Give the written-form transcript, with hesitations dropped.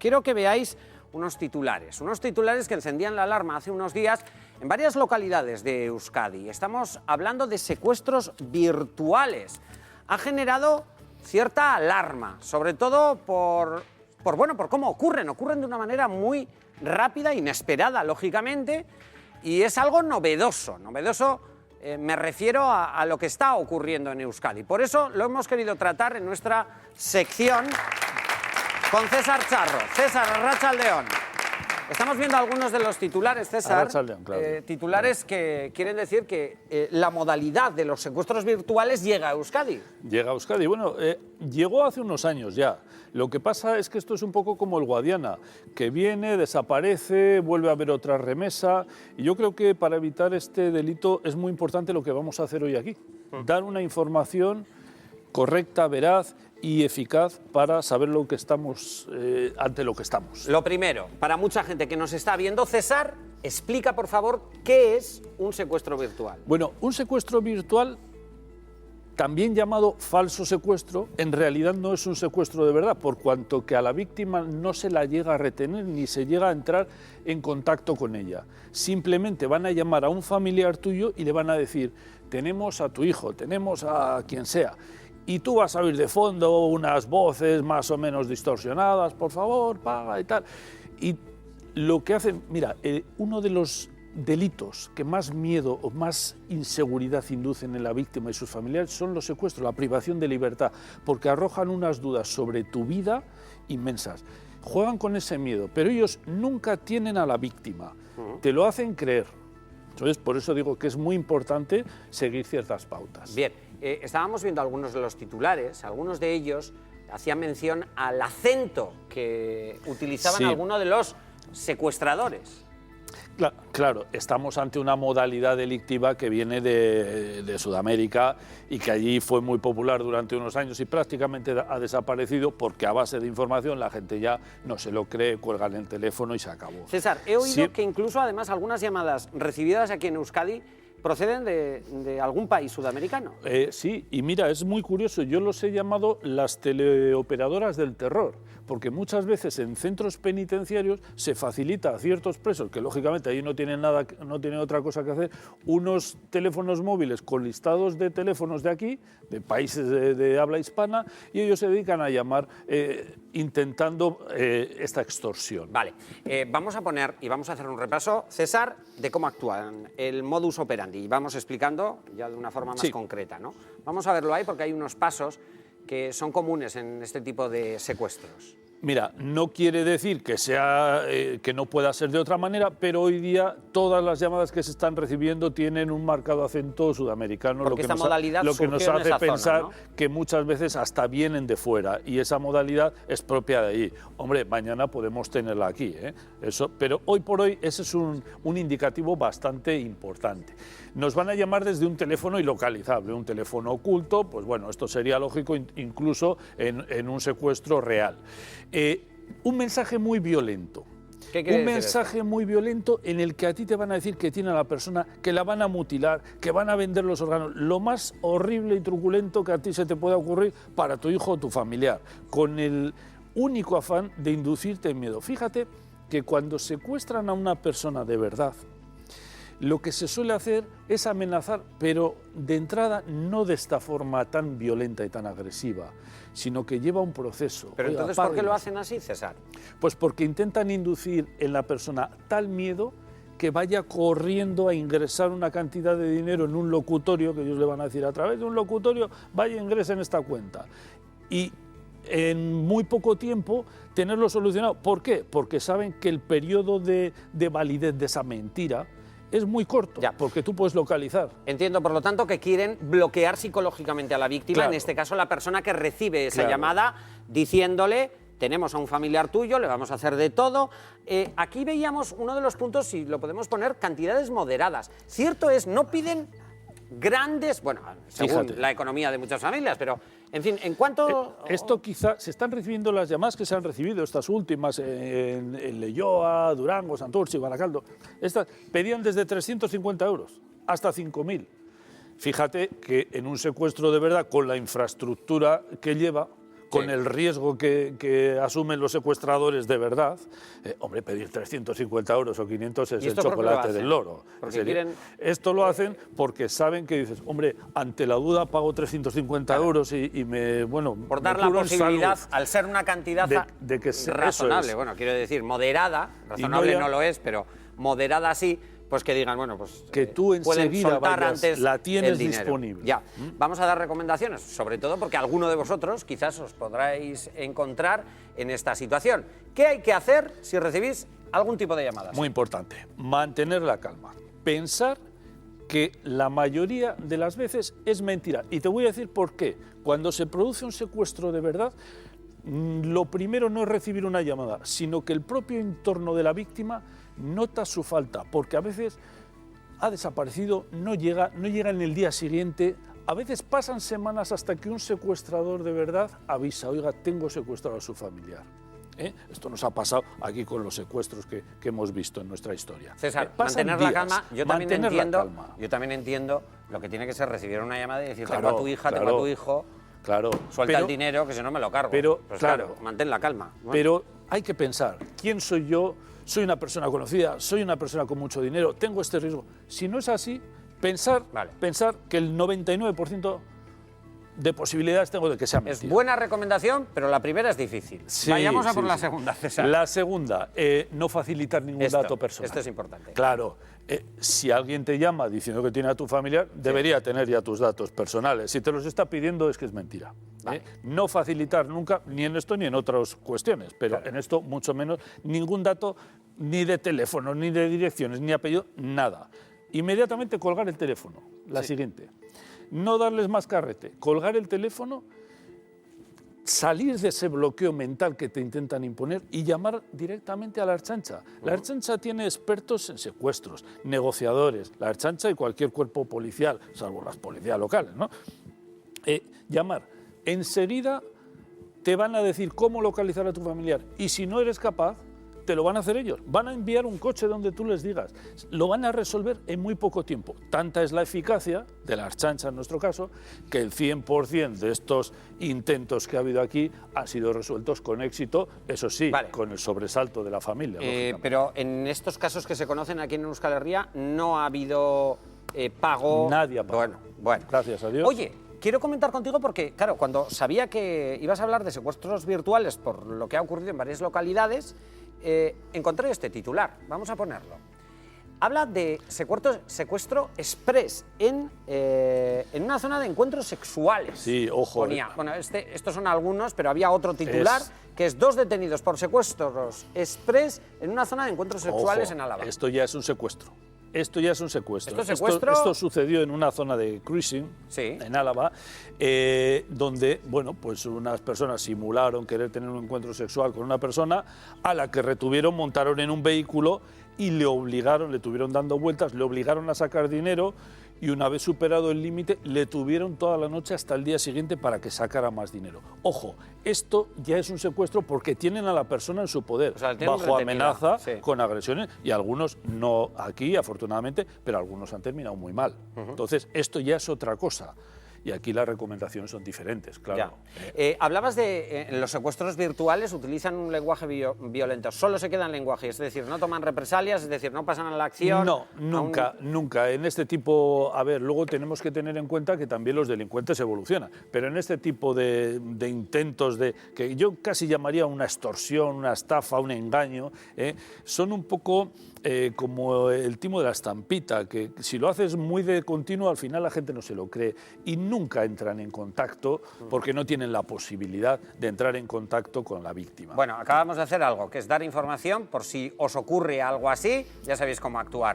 Quiero que veáis unos titulares que encendían la alarma hace unos días en varias localidades de Euskadi. Estamos hablando de secuestros virtuales. Ha generado cierta alarma, sobre todo por cómo ocurren de una manera muy rápida, inesperada, lógicamente, y es algo novedoso. Me refiero a lo que está ocurriendo en Euskadi. Por eso lo hemos querido tratar en nuestra sección con César Charro. César, arratsaldeon. Estamos viendo algunos de los titulares, César. Claro. Titulares que quieren decir que la modalidad de los secuestros virtuales llega a Euskadi. Llega a Euskadi. Bueno, llegó hace unos años ya. Lo que pasa es que esto es un poco como el Guadiana, que viene, desaparece, vuelve a haber otra remesa. Y yo creo que para evitar este delito es muy importante lo que vamos a hacer hoy aquí. Dar una información correcta, veraz y eficaz para saber lo que estamos, ante lo que estamos. Lo primero, para mucha gente que nos está viendo, César, explica por favor qué es un secuestro virtual. Bueno, un secuestro virtual, también llamado falso secuestro, en realidad no es un secuestro de verdad, por cuanto que a la víctima no se la llega a retener ni se llega a entrar en contacto con ella. Simplemente van a llamar a un familiar tuyo y le van a decir: tenemos a tu hijo, tenemos a quien sea. Y tú vas a oír de fondo unas voces más o menos distorsionadas, por favor, paga y tal. Y lo que hacen, mira, uno de los delitos que más miedo o más inseguridad inducen en la víctima y sus familiares son los secuestros, la privación de libertad, porque arrojan unas dudas sobre tu vida inmensas. Juegan con ese miedo, pero ellos nunca tienen a la víctima, te lo hacen creer. Entonces, por eso digo que es muy importante seguir ciertas pautas. Bien, estábamos viendo algunos de los titulares, algunos de ellos hacían mención al acento que utilizaban algunos de los secuestradores. Claro, estamos ante una modalidad delictiva que viene de Sudamérica y que allí fue muy popular durante unos años y prácticamente ha desaparecido porque a base de información la gente ya no se lo cree, cuelgan el teléfono y se acabó. César, he oído que incluso además algunas llamadas recibidas aquí en Euskadi proceden de algún país sudamericano. Sí, y mira, es muy curioso, yo los he llamado las teleoperadoras del terror, porque muchas veces en centros penitenciarios se facilita a ciertos presos, que lógicamente ahí no tienen otra cosa que hacer, unos teléfonos móviles con listados de teléfonos de aquí, de países de habla hispana, y ellos se dedican a llamar intentando esta extorsión. Vale, vamos a poner y vamos a hacer un repaso, César, de cómo actúan, el modus operandi, y vamos explicando ya de una forma más concreta, ¿no? Vamos a verlo ahí porque hay unos pasos que son comunes en este tipo de secuestros. Mira, no quiere decir que que no pueda ser de otra manera, pero hoy día todas las llamadas que se están recibiendo tienen un marcado acento sudamericano, porque lo que nos hace pensar zona, ¿no? Que muchas veces hasta vienen de fuera y esa modalidad es propia de allí. Hombre, mañana podemos tenerla aquí, eso, pero hoy por hoy ese es un indicativo bastante importante. Nos van a llamar desde un teléfono ilocalizable, un teléfono oculto, pues bueno, esto sería lógico incluso en un secuestro real. Un mensaje muy violento. Un mensaje muy violento en el que a ti te van a decir que tiene a la persona, que la van a mutilar, que van a vender los órganos. Lo más horrible y truculento que a ti se te pueda ocurrir para tu hijo o tu familiar, con el único afán de inducirte en miedo. Fíjate que cuando secuestran a una persona de verdad, lo que se suele hacer es amenazar, pero de entrada no de esta forma tan violenta y tan agresiva, sino que lleva un proceso. Pero entonces, ¿por qué lo hacen así, César? Pues porque intentan inducir en la persona tal miedo que vaya corriendo a ingresar una cantidad de dinero en un locutorio, que ellos le van a decir a través de un locutorio, vaya, ingrese en esta cuenta. Y en muy poco tiempo tenerlo solucionado. ¿Por qué? Porque saben que el periodo de validez de esa mentira es muy corto, porque tú puedes localizar. Entiendo, por lo tanto, que quieren bloquear psicológicamente a la víctima, en este caso la persona que recibe esa llamada, diciéndole: tenemos a un familiar tuyo, le vamos a hacer de todo. Aquí veíamos uno de los puntos, si lo podemos poner, cantidades moderadas. Cierto es, no piden grandes, bueno, según la economía de muchas familias, pero en fin, en cuanto... Esto quizá, se están recibiendo las llamadas que se han recibido, estas últimas, en Leioa, Durango, Santurce, Baracaldo, estas pedían desde 350 euros hasta 5.000. Fíjate que en un secuestro de verdad, con la infraestructura que lleva, con Sí. el riesgo que asumen los secuestradores de verdad, hombre, pedir 350 euros o 500 es ¿Y el esto por qué lo chocolate hacen? del loro. Porque Sería- quieren- Esto lo hacen porque saben que dices, hombre, ante la duda pago 350 euros y me, bueno, Por dar me la curo en posibilidad, salud. al ser una cantidad de que eso razonable, es. bueno, quiero decir, moderada, razonable ya- no lo es, pero moderada sí, pues que digan, bueno, pues Que tú pueden enseguida soltar vayas, antes la tienes el dinero. disponible. Ya, vamos a dar recomendaciones, sobre todo porque alguno de vosotros quizás os podráis encontrar en esta situación. ¿Qué hay que hacer si recibís algún tipo de llamadas? Muy importante, mantener la calma. Pensar que la mayoría de las veces es mentira. Y te voy a decir por qué. Cuando se produce un secuestro de verdad, lo primero no es recibir una llamada, sino que el propio entorno de la víctima nota su falta, porque a veces ha desaparecido, no llega en el día siguiente. A veces pasan semanas hasta que un secuestrador de verdad avisa, oiga, tengo secuestrado a su familiar. Esto nos ha pasado aquí con los secuestros que hemos visto en nuestra historia. César, Pasan mantener la días, calma, yo también entiendo lo que tiene que ser recibir una llamada y decir, tengo a tu hija, tengo a tu hijo, Claro, suelta el dinero, que si no me lo cargo. pero, Pues claro, mantén la calma. Bueno. Pero hay que pensar, ¿quién soy yo? ¿Soy una persona conocida? ¿Soy una persona con mucho dinero? ¿Tengo este riesgo? Si no es así, pensar que el 99% de posibilidades tengo de que sea mentira. Es buena recomendación, pero la primera es difícil. Sí, Vayamos a por sí, la sí. segunda, César. La segunda, no facilitar ningún dato personal. Esto es importante. Claro, si alguien te llama diciendo que tiene a tu familiar, debería tener ya tus datos personales. Si te los está pidiendo es que es mentira. Vale. No facilitar nunca, ni en esto ni en otras cuestiones, pero en esto mucho menos, ningún dato ni de teléfono, ni de direcciones, ni apellido, nada. Inmediatamente colgar el teléfono. La siguiente. No darles más carrete, colgar el teléfono, salir de ese bloqueo mental que te intentan imponer y llamar directamente a la Ertzaintza. La Ertzaintza tiene expertos en secuestros, negociadores, la Ertzaintza y cualquier cuerpo policial, salvo las policías locales, ¿no? Llamar. Enseguida te van a decir cómo localizar a tu familiar y si no eres capaz, te lo van a hacer ellos. Van a enviar un coche donde tú les digas. Lo van a resolver en muy poco tiempo. Tanta es la eficacia de la Ertzaintza en nuestro caso, que el 100% de estos intentos que ha habido aquí han sido resueltos con éxito, eso sí, con el sobresalto de la familia. Pero en estos casos que se conocen aquí en Euskal Herria no ha habido pago. Nadie ha pagado. Bueno. Gracias a Dios. Oye, quiero comentar contigo porque, claro, cuando sabía que ibas a hablar de secuestros virtuales por lo que ha ocurrido en varias localidades, encontré este titular. Vamos a ponerlo. Habla de secuestro express en una zona de encuentros sexuales. Sí, ojo. Ponía, bueno, estos son algunos, pero había otro titular que es 2 detenidos por secuestros express en una zona de encuentros sexuales Ojo, en Álava. Esto ya es un secuestro. Esto ya es un secuestro. ¿Esto es secuestro? Esto sucedió en una zona de cruising, en Álava, donde, bueno, pues unas personas simularon querer tener un encuentro sexual con una persona a la que retuvieron, montaron en un vehículo y le tuvieron dando vueltas, le obligaron a sacar dinero y una vez superado el límite le tuvieron toda la noche hasta el día siguiente para que sacara más dinero. Ojo, esto ya es un secuestro porque tienen a la persona en su poder, bajo amenaza, con agresiones, y algunos no aquí, afortunadamente, pero algunos han terminado muy mal. Entonces, esto ya es otra cosa. Y aquí las recomendaciones son diferentes, claro. Hablabas de los secuestros virtuales utilizan un lenguaje violento. Solo se queda en lenguaje, es decir, no toman represalias, es decir, no pasan a la acción. No, nunca. En este tipo, a ver, luego tenemos que tener en cuenta que también los delincuentes evolucionan, pero en este tipo de intentos que yo casi llamaría una extorsión, una estafa, un engaño, son un poco como el timo de la estampita, que si lo haces muy de continuo, al final la gente no se lo cree y nunca entran en contacto porque no tienen la posibilidad de entrar en contacto con la víctima. Bueno, acabamos de hacer algo, que es dar información por si os ocurre algo así, ya sabéis cómo actuar.